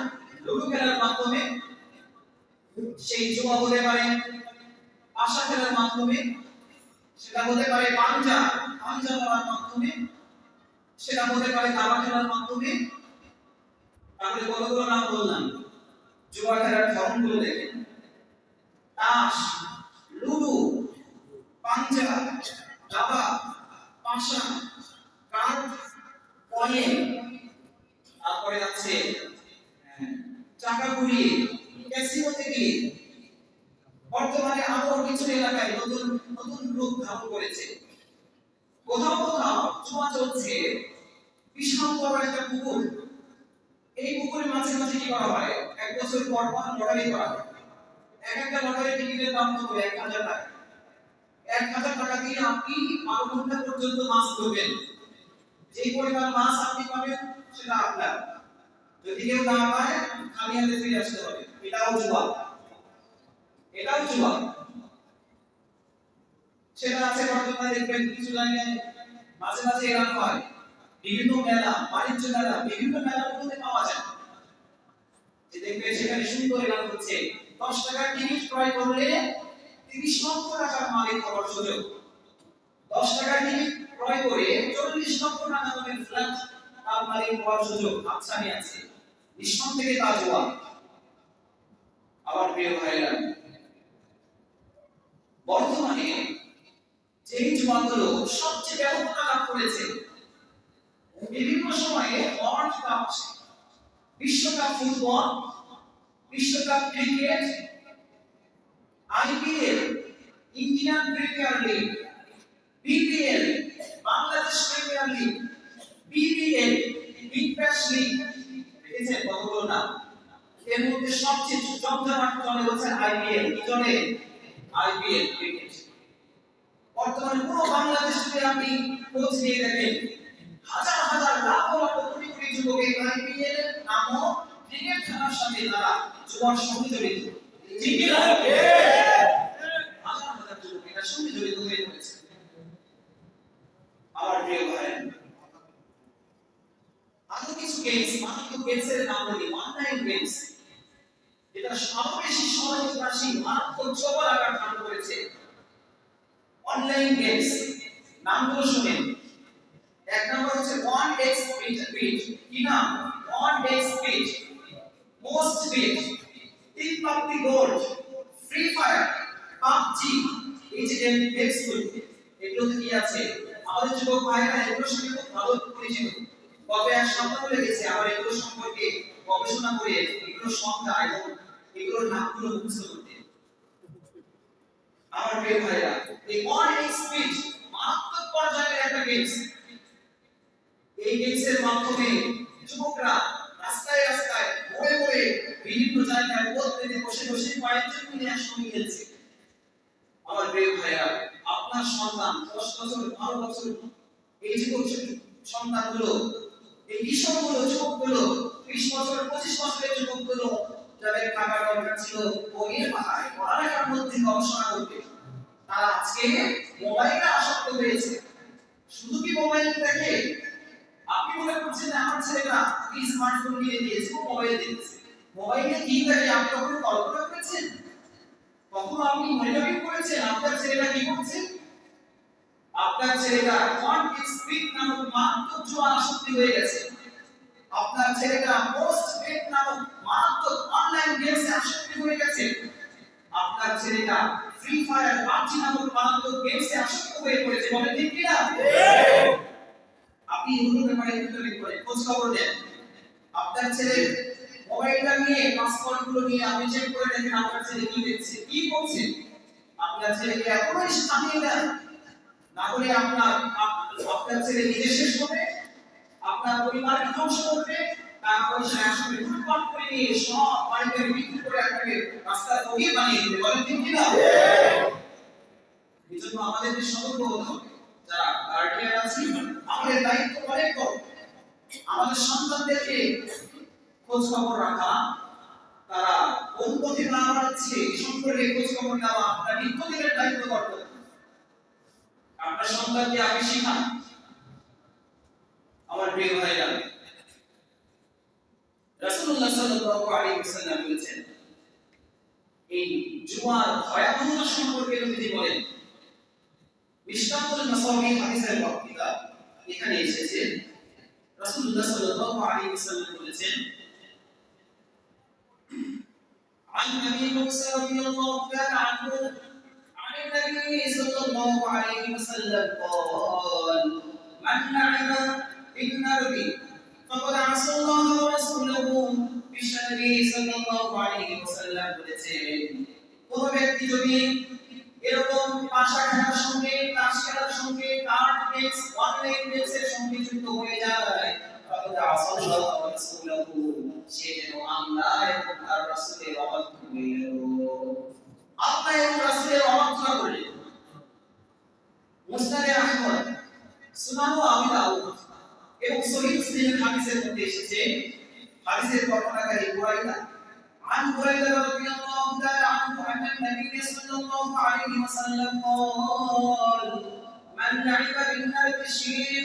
লুডু খেলার মাধ্যমে সেই জুয়া হতে পারে, আশা খেলার মাধ্যমে সেটা হতে পারে পাঞ্জা, পাঞ্জা মারার মাধ্যমে সেটা হতে পারে দাবা খেলার মাধ্যমে। তাহলে কতগুলো নাম বললাম? জুয়া খেলার ধরনগুলো দেখেন, তাস, লুডু, পাঞ্জা, দাবা, পাশা, কার্ড, কয়েন, তারপরে আছে চাকা ঘুরিয়ে, ক্যাসিনোতে গিয়ে। বর্তমানে আরো কিছু এলাকায় নতুন নতুন রূপ ধারণ করেছে। কোথাও কোথাও জুয়া চলছে বিশাল বড় একটা পুকুর, এই পুকুরের মাঝে মাঝে কি করা হয়? এক বছর পর পর লটারি করা হয়। এক একটা লটারি টিকিটের দাম কত? 1000 টাকা। 1000 টাকা দিয়ে আপনি 12 ঘন্টা পর্যন্ত মাছ ধরবেন। যেই পরিমাণ মাছ আপনি পাবেন সেটা আপনার। যদি কেউ না পায় খালি হাতে ফিরে আসতে হবে। এটাও জুয়া, এটাও জুয়া। সেটা আছে বর্তমানে দেখবেন কিছু জায়গায় মাঝে মাঝে এরকম হয়, বিভিন্ন মেলা, বাণিজ্য মেলা, বিভিন্ন মেলাগুলোতে পাওয়া যায় যে দেখবেন সেখানে সুন্দর এলাকা হচ্ছে 10 টাকার টিকিট ক্রয় করলে 30 লক্ষ টাকার মালিক হওয়ার সুযোগ। 10 টাকার টিকিট ক্রয় করে 40 লক্ষ টাকা দামের ফ্ল্যাট তার মালিক হওয়ার সুযোগ হাতছানি আছে। নিঃসন্দেহে তা জুয়া। আমার প্রিয় ভাইরা, বর্তমানে যেই জুয়াগুলো সবচেয়ে ব্যাপকতা লাভ করেছে, বিভিন্ন সময়ে অর্থ আসে, বিশ্বকাপ ফুটবল, বিশ্বকাপ cricket, IPL, Indian premier league, BPL, Bangladesh premier league, BBL, Big Bash league, দেখেছেন কতগুলো নাম। এর মধ্যে সবচেয়ে জমজমাট চলে হচ্ছে আইপিএল। কি চলে? IPL cricket. বর্তমানে পুরো বাংলাদেশ জুড়ে আপনি খোঁজ নিয়ে দেখেন, হাজার হাজার লাখ লাখ কোটি কোটি যুবক এই আইপিএল নামক ক্রিকেট খেলার সাথে তারা যুবক সঙ্গে জড়িত। ঠিক কি না? হাজার হাজার যুবক এটার সঙ্গে জড়িত হয়ে পড়েছে। আমার প্রিয় ভাই, আরো কিছু গেমস, মাত্র গেমসের নাম বলি, অনলাইন গেমস, যেটা সর্ববেশি সমাজবাসী মারাত্মক চোখের আঘাত হান করেছে। অনলাইন গেমস নামগুলো শুনেন। এক নম্বর হচ্ছে 1x বিট, কি নাম? 1x বিট, মোস্ট বিট, তিন পাপড়ি গোল্ড, ফ্রি ফায়ার, পাবজি। এই যে গেমস গুলো, এগুলোতে কি আছে? আমাদের যুবক ভাইরা এগুলোর সঙ্গে খুব ভালো পরিচিত। কবে এক সপ্তাহ লেগেছে আমার এগুলো সম্পর্কে গবেষণা করে এগুলোর সংজ্ঞা এবং এগুলোর নামগুলো মুখস্থ করতে। আমার প্রিয় ভাইরা, এই 1x বিট মারাত্মক পর্যায়ের একটা গেমস। এই গেমসের মাধ্যমে যুবকরা রাস্তায় রাস্তায় মোড়ে মোড়ে বিভিন্ন জায়গায় পথ পেতে বসে বসে কয়েকজন মিলে একসঙ্গে খেলছে। আমার প্রিয় ভাইরা, আপনার সন্তান 10 বছর 12 বছর এই যুবক সন্তানগুলো, এই কিশোরগুলো, যুবকগুলো 20 বছর 25 বছরের যুবকগুলো যাদের টাকা দরকার ছিল বইয়ের পাহাড়ে পড়ালেখার মধ্যে গবেষণা করতে, তারা আজকে মোবাইলে আসক্ত হয়েছে। শুধু কি মোবাইল দেখে? আপনি মনে করছেন যে আমার ছেলেটা এই স্মার্টফোন নিয়ে দিয়েছে, ও মোবাইল দেখছে। মোবাইলে কি দেখে আপনি কখনো কল্পনা করেছেন? কখনো আপনি মনে করেছেন আপনার ছেলেটা কি করছে? আপনার ছেলেটা 1x বিট নামক মারাত্মক জুয়া আসক্তি হয়ে গেছে। আপনার ছেলেটা মোস্ট বিট নামক মারাত্মক অনলাইন গেমসে আসক্তি হয়ে গেছে। আপনার ছেলেটা ফ্রি ফায়ার, পাবজি নামক মারাত্মক গেমসে আসক্ত হয়ে পড়েছে। বলেন ঠিক কি না? আপনি এগুলোর ব্যাপারে খোঁজ খবর নেন। আপনার ছেলে মোবাইলটা নিয়ে পাসওয়ার্ডগুলো নিয়ে আপনি চেক করে দেখেন আপনার ছেলে কি দেখছে, কি করছে। আপনার ছেলেকে এখনোই থামিয়ে দেন, না হলে আপনার ছেলে নিজে শেষ হবে, আপনার পরিবারকে ধ্বংস করবে, টাকা পয়সা একসঙ্গে লুটপাট করে নিয়ে সব বাড়িতে বিক্রি করে আপনাকে রাস্তার ফকির বানিয়ে দিবে। বলেন ঠিক কি না? এই জন্য আমাদেরকে সতর্ক হতে হবে। যারা গার্ডিয়ান আছি, আমাদের দায়িত্ব অনেক বড়। আমাদের সন্তানদেরকে খোঁজ খবর রাখা, তারা কোন পথে না বাড়ছে সম্পর্কে খোঁজ খবর নেওয়া আপনার নিত্যদিনের দায়িত্ব কর্তব্য। আপনার সন্তানকে আপনি শিখান। আমার প্রিয় ভাইরা, রাসূলুল্লাহ সাল্লাল্লাহু আলাইহি ওয়াসাল্লাম বলেছেন, এই জুয়ার ভয়াবহতা সম্পর্কে যদি বলেন, মিশকাতুল মাসাবিহ হাদিসের বক্তৃতা এখানে এসেছে। রাসূলুল্লাহ সাল্লাল্লাহু আলাইহি ওয়াসাল্লাম বলেছেন, عن ابي موسى رضي الله تعالى عنه عن النبي صلى الله عليه وسلم قال من لعب بالنرد فقد عصى الله ورسوله। বিশ্বনবী সাল্লাল্লাহু আলাইহি ওয়াসাল্লাম বলেছেন, কোন ব্যক্তি যদি এরকম পাশা খেলার সঙ্গে, তাস খেলার সঙ্গে, কার্ড গেমস, অনলাইন গেমসের সঙ্গে যুক্ত হয়ে যায়, فقد عصى الله ورسوله, সে যেন আল্লাহ এবং তার রাসূলের অবাধ্য হয়ে গেল। আল্লাহ এবং রাসূলের অবাধ্যতা করলে। মুসনাদে আহমদ, সুনান আবু দাউদ এবং সহিহ মুসলিমের হাদিসের মধ্যে এসেছে, হাদিসের বর্ণনাকারী বুরাইদা عن بريدة رضي الله تعالى عنه أن النبي صلى الله عليه وسلم قال من لعب بالنرد الشريف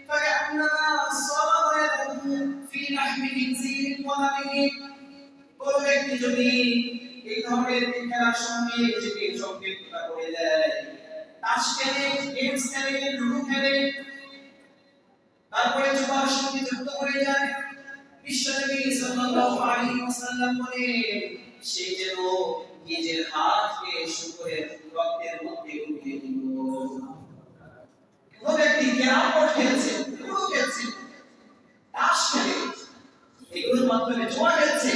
فكأنما صرف يده في لحم خنزير ولحمه। কোন ব্যক্তি যদি এই ধরনের খেলার সঙ্গে নিজেকে সম্পৃক্ত করে দেয়, তাস খেলে, গেমস খেলে, লুডো খেলে, তারপরে জুয়ার সঙ্গে যুক্ত হয়ে যায়, বিশ্বনবী সাল্লাল্লাহু আলাইহি ওয়াসাল্লাম বলেন, সে যেন নিজের হাতকে শুকরের রক্তের মধ্যে ডুবিয়ে দিল। কোন ব্যক্তি ক্যারম বোর্ড খেলছে, লুডো খেলছে, তাস খেলে, এগুলো এগুলোর মাধ্যমে জোয়া খেলছে।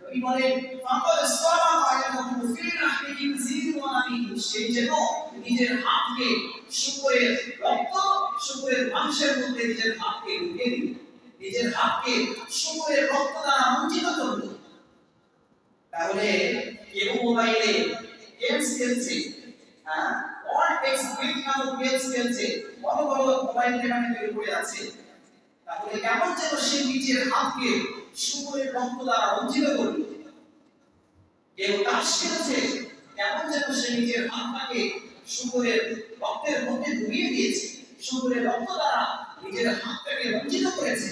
নবী বলেন ফাকাদ সালামা ইয়াকুম ফি নাহরিহি জিরওয়ানি, সে যেন নিজের হাতকে শুকরের রক্ত, শুকরের মাংসের মধ্যে নিজের হাতকে ঢুকিয়ে দিল, নিজের হাতকে শুকরের রক্ত দ্বারা মঞ্চিত করল। তাহলে কেউ মোবাইলে গেমস খেলছে, হ্যাঁ, অল টেক্সট বিট নামক গেমস খেলছে, বড় বড় মোবাইল টেপানি তৈরি করে আছে। তাহলে কেমন যেন সে নিজের হাতকে শুকরের রক্ত দ্বারা রঞ্জিত করল। কেউ তাস খেলছে, কেমন যেন সে নিজের হাতটাকে শুকরের রক্তের মধ্যে ডুবিয়ে দিয়েছে, শুকরের রক্ত দ্বারা নিজের হাতটাকে রঞ্জিত করেছে।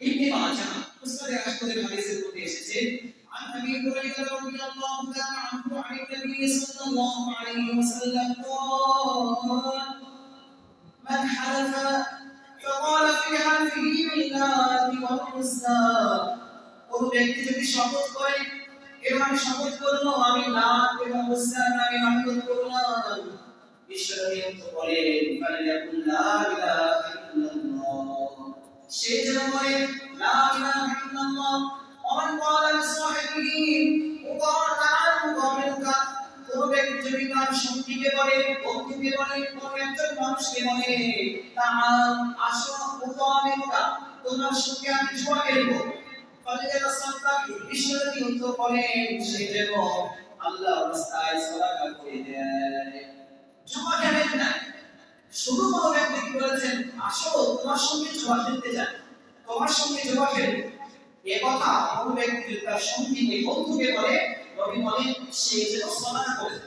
ইবনে মাজাহ মুসনাদে আহমদের হাদিসের মধ্যে এসেছে عن ابي هريره رضي الله تعالى عنه عن النبي صلى الله عليه وسلم قال من حلف فقال في حلفه بالله والعزى, কোন ব্যক্তি যদি শপথ করে এভাবে শপথ করলো আমি লাত এবং উজ্জা নামে মান্যত করলাম, ঈশ্বরী বলেন ফালিয়াকুল লা ইলাহা ইল্লাল্লাহ, সে যেন বলে লা ইলাহা ইল্লাল্লাহ। ومن قال لصاحبه وقال تعالى مقامك, কোন ব্যক্তি যদি তার সঙ্গীকে বলে, বন্ধুকে বলে, কোন একজন মানুষকে বলে তাআল আসো মুকামিকা, তোমার সঙ্গে আমি জুয়া খেলবো, ফালিয়া সাদদাক, ঈশ্বরী বলেন সে যেন আল্লাহর রাস্তায় সাদাকা করে দেয়। জুয়া খেলেন না, শুধু কোনো ব্যক্তি বলেছেন আসো তোমার সঙ্গে জুয়া খেলতে যাই, তোমার সঙ্গে জুয়া খেলবো, এ কথা কোন ব্যক্তি যদি তার সঙ্গীকে বন্ধুকে বলে, নবী বলেন সে যেন সাদাকা করে।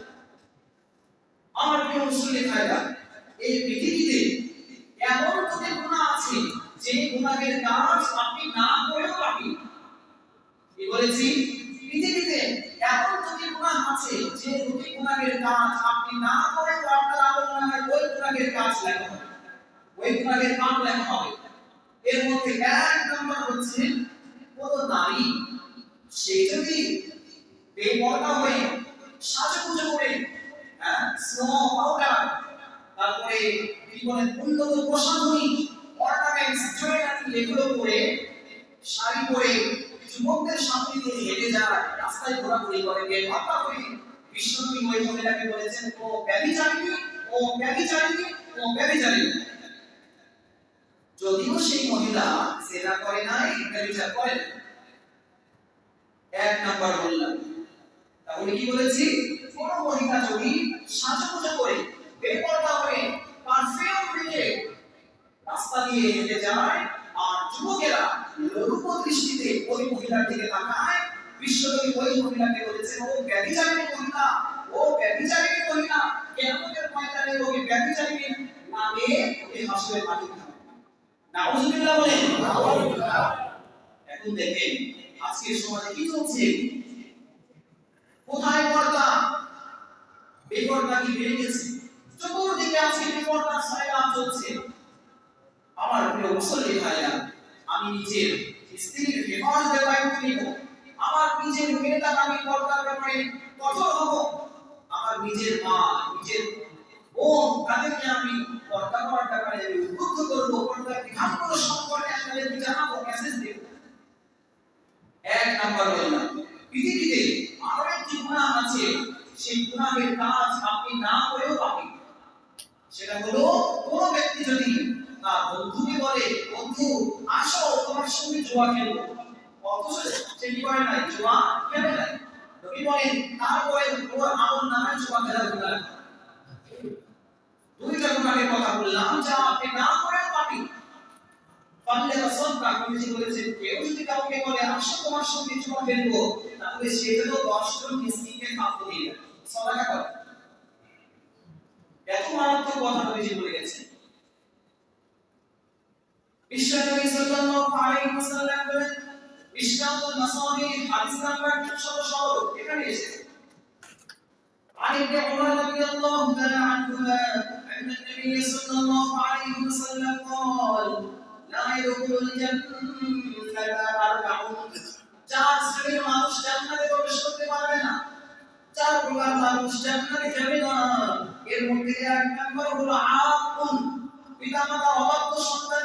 আমার প্রিয় মুসলিম ভাইরা, এই পৃথিবীতে এমন দুটি গুনাহ আছে যে গুনাহের কাজ আপনি না করেও পাবেন। কি বলেছি? পৃথিবীতে এমন দুটি গুনাহ আছে যে দুটি গুনাহের কাজ আপনি না করেও আপনার আমলনামায় ওই গুনাহের কাজ লেখা হবে, ওই গুনাহের পাপ লেখা হবে। এর মধ্যে এক নম্বর হচ্ছে কোন নারী সে যদি বেপরদা হয়ে সাজুগুজু করে, হ্যাঁ, স্নো পাউডার, তারপরে কি বলে উন্নত প্রসাধনী, অর্নামেন্টস, জুয়েলারি এগুলো পরে, শাড়ি পরে যুবকদের সামনে দিয়ে হেঁটে যায়, রাস্তায় ঘোরাঘুরি করে, বেপরদা হয়ে, বিশ্বনবী ওই মহিলাকে বলেছেন ও ব্যভিচারিণী, ও ব্যভিচারিণী, ও ব্যভিচারিণী। যদিও সেই মহিলা সেটা করে নাই, ব্যভিচার করে। এক নাম্বার বললাম। তাহলে কি বলেছি? কোন মহিলা যদি সাজুগুজু করে, বেপরদা হয়ে, পারফিউম দিয়ে রাস্তা দিয়ে হেঁটে যায় আর যুবকেরা লোলুপ দৃষ্টিতে ওই মহিলার দিকে তাকায়, বিশ্বনবী ওই মহিলাকে বলেছেন ও ব্যভিচারিণী মহিলা, ও ব্যভিচারিণী মহিলা, কিয়ামতের ময়দানে ওই ব্যভিচারিণীর নামে ওই হাসরের মাটি খাবে। নাউজুবিল্লাহ বলেন। নাউজুবিল্লাহ। এখন দেখেন আজকের সমাজে কি চলছে, কোথায় পর্দা, বেপরদা কি বেড়ে গেছে, চতুর্দিকে আজকে বেপরদার সায়লাভ চলছে। আমার প্রিয় মুসলিম ভাইরা, আমি নিজের স্ত্রীর হেফাজতের দায়িত্ব নিব, আমার নিজের মেয়েটার আমি পর্দার ব্যাপারে কঠোর হব, আমার নিজের মা, নিজের বোন, তাদেরকে আমি পর্দা করার ব্যাপারে উদ্বুদ্ধ করব, পর্দার বিধানগুলো সম্পর্কে আপনাদেরকে জানাবো, মেসেজ দেব। এক নাম্বার বললাম, পৃথিবীতে আরো একটি গুনাহ আছে, সেই গুনাহের কাজ আপনি না করেও পাবেন। সেটা হলো কোন ব্যক্তি যদি তার বন্ধুকে বলে বন্ধু আসো তোমার সঙ্গে জুয়া খেলবো, অথচ সে কি করে নাই, জুয়া খেলে নাই। নবী বলেন তারপরে ওর আমলনামায় জুয়া খেলার গুনাহ। দুইটা গুনাহের কথা বললাম যা আপনি না করেও পাবেন। ফালিয়া সাদদাক, নবীজি বলেছেন কেউ যদি কাউকে বলে আসো তোমার সঙ্গে জুয়া খেলবো, তাহলে সে যেন 10 জন মিসকিনকে খাদ্য দিয়ে সাদাকা করে। এত মারাত্মক কথা নবীজি বলে গেছেন। বিশ্বনবী সাল্লাল্লাহু আলাইহি ওয়াসাল্লাম বলেন, মিশকাতুল মাসাবিহ হাদিস নাম্বার 217 এখানে এসেছে। عن ابن عمر رضي الله تعالى عنهما أن النبي صلى الله عليه وسلم قال لا يدخل الجنة أربعون, চার শ্রেণীর মানুষ জান্নাতে প্রবেশ করতে পারবে না, চার প্রকার মানুষ জান্নাতে যাবে না। এর মধ্যে এক নম্বর হলো আকুন, পিতামাতা অবাধ্য সন্তান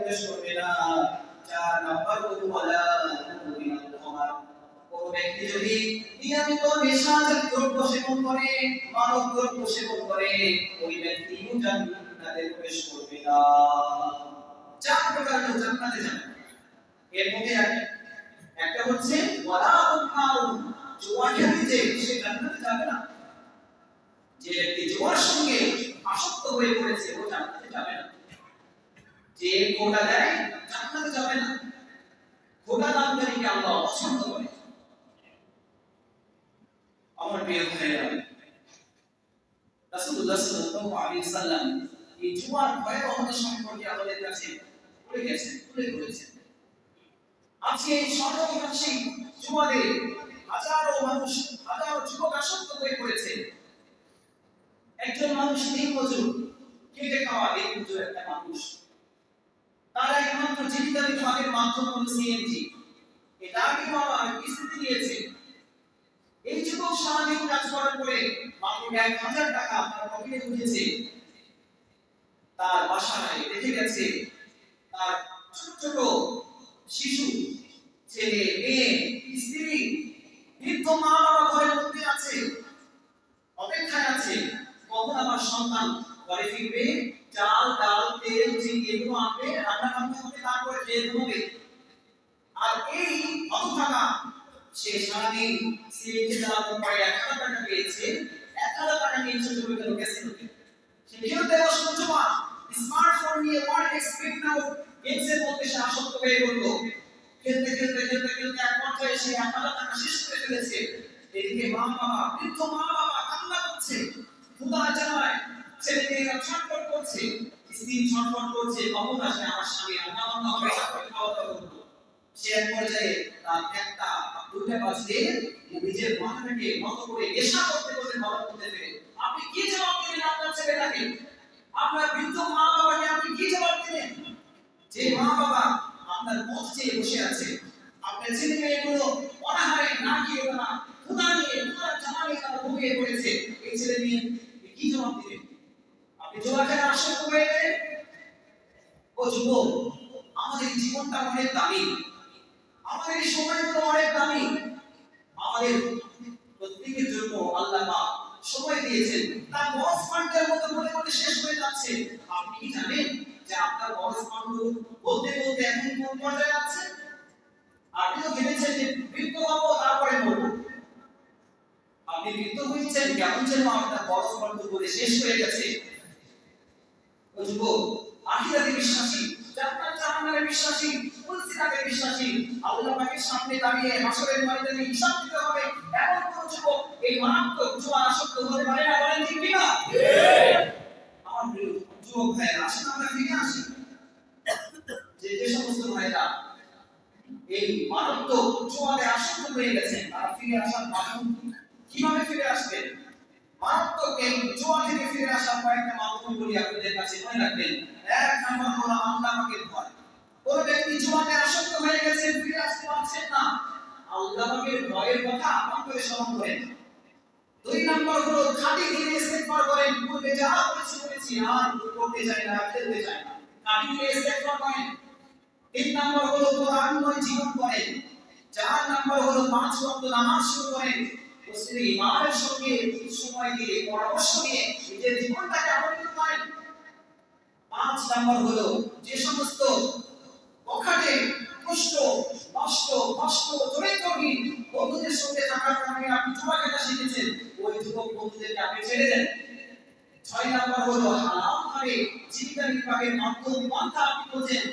প্রবেশ করবে না। 4 নাম্বার হলো ওয়ালা মুমিনাল খামার। কোন ব্যক্তি যদি নিয়মিত নেশাজাত দ্রব্য সেবন করে, মাদক দ্রব্য সেবন করে, ওই ব্যক্তি জান্নাতে প্রবেশ করবে না। 4 প্রকার লোক জান্নাতে যাবে। এর মধ্যে একটা হচ্ছে ওয়ালা মুমিনাল, জুয়া খেলতে সে জান্নাতে যাবে না। যে ব্যক্তি জুয়ার সঙ্গে আসক্ত হয়ে পড়েছে ও জান্নাতে যাবে না। যে খোটা দেয় জান্নাতে যাবে না। খোটা দানকারীকে আল্লাহ পছন্দ করে। আমার প্রিয় ভাইরা, রাসূলুল্লাহ সাল্লাল্লাহু আলাইহি সাল্লাম এই জুয়ার ভয়াবহতা সম্পর্কে আমাদের কাছে তুলে ধরেছেন। আজকে সর্বগ্রাসী জুয়ারে হাজারো মানুষ, হাজারো যুবক আসক্ত হয়ে পড়েছে। একজন মানুষ দিনমজুর, খেটে খাওয়া দিনমজুর একটা মানুষ, তার একমাত্র জীবিকা নির্বাহের মাধ্যম হলো সিএনজি। এটা আগে বাবা কিস্তিতে দিয়েছে। এই যুবক সারাদিন কাজ করার পরে মাত্র 1000 টাকা তার পকেটে ঢুকেছে। তার বাসায় রেখে গেছে তার ছোট ছোট শিশু, ছেলে, মেয়ে, স্ত্রী, বৃদ্ধ মা বাবা ঘরের মধ্যে আছে, অপেক্ষায় আছে কখন আমার সন্তান ঘরে ফিরবে, চাল ডাল তেল চিনি এগুলো আনবে, রান্না বান্না হবে, তারপরে খেয়ে ঘুমবে। আর এই হতভাগা সে সারাদিন সিএনজি চালানোর পরে 1000 টাকা পেয়েছে, 1000 টাকা নিয়ে চলে গেল ক্যাসিনোতে। সে খেলতে বসলো জুয়া, স্মার্টফোন নিয়ে ওয়ান এক্সপেক্ট নাও গেমসের মধ্যে সে আসক্ত হয়ে পড়ল। খেলতে এক পর্যায়ে সে 1000 টাকা শেষ করে ফেলেছে। এদিকে মা বাবা, বৃদ্ধ মা বাবা কান্না করছে, ক্ষুধা জ্বালায়, ছেলে মেয়েরা ছটফট করছে, স্ত্রী ছটফট করছে, কখন আসে আমার স্বামী রান্না বান্না হবে, তারপরে খাওয়া দাওয়া করবো। সে এক পর্যায়ে রাত 1টা 2টা বাজলে নিজের মাথাটাকে নত করে নেশা করতে ভালো করতে পেরে আপনি কি জবাব দিবেন আপনার ছেলেটাকে? আপনার বৃদ্ধ মা বাবাকে আপনি কি জবাব দিবেন? যে মা বাবা আপনার পথ চেয়ে বসে আছে, আপনার ছেলে মেয়েগুলো অনাহারে না খেয়ে না ক্ষুধা নিয়ে ক্ষুধার জ্বালা নিয়ে তারা ঘুমিয়ে পড়েছে, এই ছেলে মেয়ে কি জবাব দিবেন? আপনি জবাব খেয়ে আসক্ত হয়ে গেলেন। ও যুবক, আমাদের জীবনটা অনেক দামি, আমাদের এই সময়গুলো অনেক দামি। আমাদের প্রত্যেকের জন্য আল্লাহ পাক সময় দিয়েছেন, তার বরফ ফান্ডের মতো মনে শেষ হয়ে যাচ্ছে। আপনি কি জানেন যে আপনার বরফ ফান্ড বলতে এখন কোন পর্যায়ে আছে? আপনি তো ভেবেছেন যে বৃদ্ধ হবো তারপরে মরবো। আপনি বৃদ্ধ হয়েছেন কেমন যেন আপনার বরফ ফান্ড বলে শেষ হয়ে গেছে। ও যুবক, আখিরাতে বিশ্বাসী, জান্নাত জাহান্নামে বিশ্বাসী, ফুলসিরাতে বিশ্বাসী, আল্লাহ পাকের সামনে দাঁড়িয়ে হাসরের ময়দানে হিসাব দিতে হবে, এমন কোন যুবক এই মারাত্মক জুয়া আসক্ত হতে পারে না, বলেন ঠিক কিনা? আমার প্রিয় যুবক ভাইরা, আসুন আমরা ফিরে আসি। যে সমস্ত ভাইরা এই মারাত্মক জুয়াতে আসক্ত হয়ে গেছেন, তারা ফিরে আসার মাধ্যম কিভাবে ফিরে আসবেন? মারাত্মক এই জুয়া থেকে ফিরে আসার কয়েকটা মাধ্যম বলি আপনাদের কাছে, মনে রাখবেন। 1 নম্বর হলো আল্লাহ পাকের ভয়। কোন ব্যক্তি জুয়াতে আসক্ত হয়ে গেছে, ফিরে আসতে পারছেন না, আল্লাহ পাকের ভয়ের কথা অন্তরে স্মরণ করেন। 2 নম্বর হলো খাঁটি দিলে ইস্তেগফার করেন, পূর্বে যা করেছি আর করতে চাই না, খেলতে চাই না, খাঁটি দিলে ইস্তেগফার করেন। 3 নম্বর হলো কোরআনময় জীবন করেন। 4 নম্বর হলো 5 ওয়াক্ত নামাজ শুরু করেন। মুসলিম ইমানের সঙ্গে সময় দিয়ে পরামর্শ নিয়ে নিজের জীবনটাকে আমলিত করেন। 5 নম্বর হলো যে সমস্ত অখাটে দুষ্ট নষ্ট চরিত্রহীন বন্ধুদের সঙ্গে থাকার কারণে আপনি জুয়া খেলা শিখেছেন, ওই যুবক বন্ধুদেরকে আপনি ছেড়ে দেন। 6 নম্বর হলো হারামভাবে জীবিকা নির্বাহের মাধ্যম পন্থা আপনি খোঁজেন।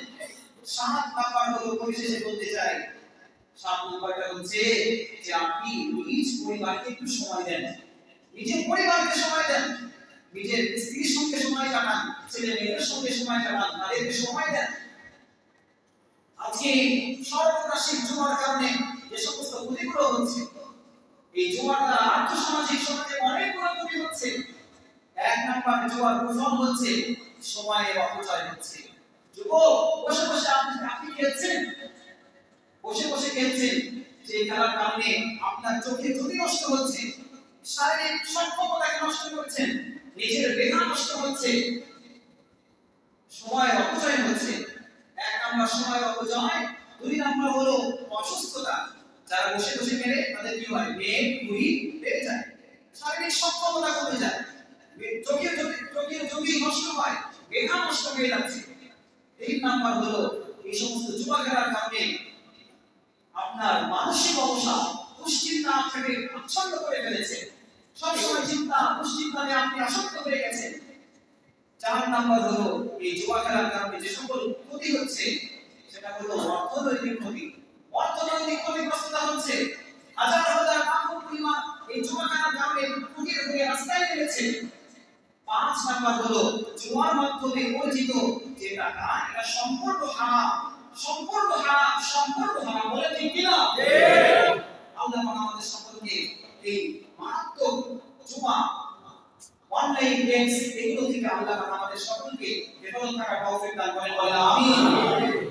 7 নম্বর হলো পরিশেষে বলতে চাই, 7 নম্বরটা হচ্ছে যে আপনি নিজ পরিবারকে একটু সময় দেন, নিজের পরিবারকে সময় দেন, নিজের স্ত্রীর সঙ্গে সময় কাটান, ছেলে মেয়েদের সঙ্গে সময় কাটান, তাদেরকে সময় দেন। আজকে সর্বগ্রাসী জুয়ার কারণে যে সমস্ত ক্ষতিগুলো হচ্ছে, এই জুয়ার দ্বারা আর্থসামাজিক সমাজে অনেকগুলো ক্ষতি হচ্ছে। 1 নম্বর জুয়ার প্রথম হচ্ছে সময়ের অপচয় হচ্ছে। যুবক, বসে বসে আপনি খেলছেন, যে খেলার কারণে আপনার চোখে জ্যোতি নষ্ট হচ্ছে, শারীরিক সক্ষমতাকে নষ্ট করছেন, নিজের বেদনা নষ্ট হচ্ছে, সময়ের অপচয় হচ্ছে। নাম্বার সময় অপচয়, 2 নাম্বার হলো অসুস্থতা। যারা বসে বসে খেলে তাদের কি হয়? পেট পুরি বেড়ে যায়, শারীরিক সক্ষমতা কমে যায়, চোখের জ্যোতি নষ্ট হয়, মেধা নষ্ট হয়ে যাচ্ছে। 3 নাম্বার হলো এই সমস্ত জুয়া খেলার কারণে আপনার মানসিক অবসাদ, দুশ্চিন্তা আপনাকে আচ্ছন্ন করে ফেলেছে। সবসময় চিন্তা দুশ্চিন্তায় আপনি আসক্ত হয়ে গেছেন। 4 নাম্বার হলো এই জুয়া খেলার কারণে যে সকল ক্ষতি হচ্ছে সেটা হলো অর্থনৈতিক ক্ষতি। অর্থনৈতিক ক্ষতিগ্রস্ততা হচ্ছে, হাজার হাজার লাখ পরিমাণ এই জুয়া খেলার কারণে ক্ষতির হয়ে রাস্তায় নেমেছে। 5 নাম্বার হলো জুয়ার মাধ্যমে অর্জিত যে টাকা, এটা সম্পূর্ণ হারাম, সম্পূর্ণ হারাম, সম্পূর্ণ হারাম। বলে ঠিক কিনা? ঠিক। আল্লাহ আমাদের সকলকে এই মারাত্মক জুয়া, অনলাইন গেমস এগুলো থেকে আল্লাহ আমাদের সকলকে হেফাজত করার তৌফিক দান করেন। আমিন।